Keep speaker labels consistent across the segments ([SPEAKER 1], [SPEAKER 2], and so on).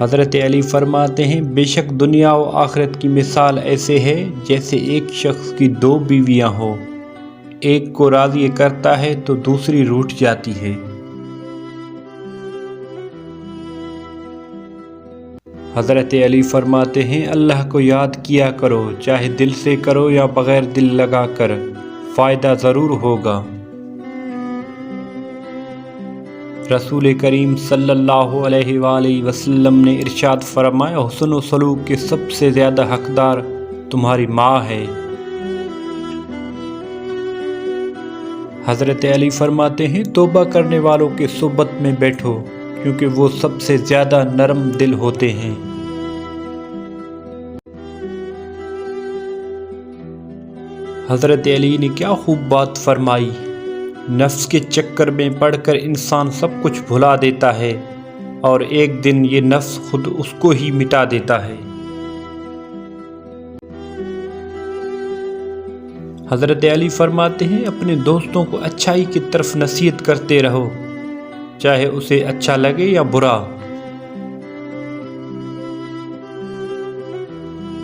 [SPEAKER 1] حضرت علی فرماتے ہیں بے شک دنیا و آخرت کی مثال ایسے ہے جیسے ایک شخص کی دو بیویاں ہوں، ایک کو راضی کرتا ہے تو دوسری روٹھ جاتی ہے۔ حضرت علی فرماتے ہیں اللہ کو یاد کیا کرو، چاہے دل سے کرو یا بغیر دل لگا کر، فائدہ ضرور ہوگا۔ رسول کریم صلی اللہ علیہ وآلہ وسلم نے ارشاد فرمایا حسن و سلوک کے سب سے زیادہ حقدار تمہاری ماں ہے۔ حضرت علی فرماتے ہیں توبہ کرنے والوں کے صحبت میں بیٹھو کیونکہ وہ سب سے زیادہ نرم دل ہوتے ہیں۔ حضرت علی نے کیا خوب بات فرمائی، نفس کے چکر میں پڑ کر انسان سب کچھ بھلا دیتا ہے اور ایک دن یہ نفس خود اس کو ہی مٹا دیتا ہے۔ حضرت علی فرماتے ہیں اپنے دوستوں کو اچھائی کی طرف نصیحت کرتے رہو، چاہے اسے اچھا لگے یا برا۔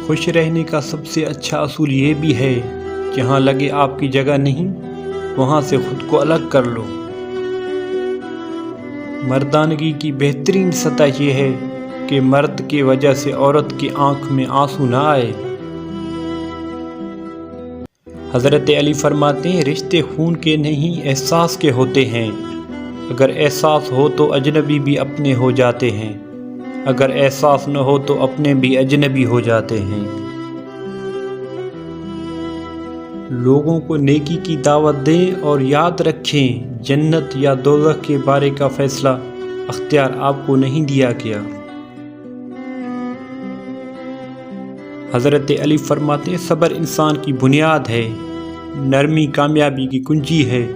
[SPEAKER 1] خوش رہنے کا سب سے اچھا اصول یہ بھی ہے جہاں لگے آپ کی جگہ نہیں وہاں سے خود کو الگ کر لو۔ مردانگی کی بہترین سطح یہ ہے کہ مرد کی وجہ سے عورت کی آنکھ میں آنسو نہ آئے۔ حضرت علی فرماتے ہیں رشتے خون کے نہیں احساس کے ہوتے ہیں، اگر احساس ہو تو اجنبی بھی اپنے ہو جاتے ہیں، اگر احساس نہ ہو تو اپنے بھی اجنبی ہو جاتے ہیں۔ لوگوں کو نیکی کی دعوت دیں اور یاد رکھیں جنت یا دوزخ کے بارے کا فیصلہ اختیار آپ کو نہیں دیا گیا۔ حضرت علی فرماتے ہیں صبر انسان کی بنیاد ہے، نرمی کامیابی کی کنجی ہے،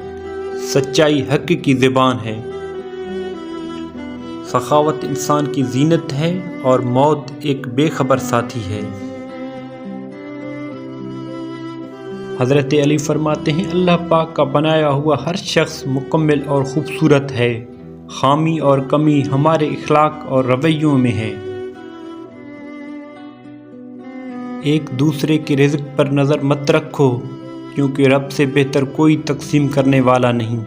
[SPEAKER 1] سچائی حق کی زبان ہے، سخاوت انسان کی زینت ہے اور موت ایک بے خبر ساتھی ہے۔ حضرت علی فرماتے ہیں اللہ پاک کا بنایا ہوا ہر شخص مکمل اور خوبصورت ہے، خامی اور کمی ہمارے اخلاق اور رویوں میں ہے۔ ایک دوسرے کے رزق پر نظر مت رکھو کیونکہ رب سے بہتر کوئی تقسیم کرنے والا نہیں۔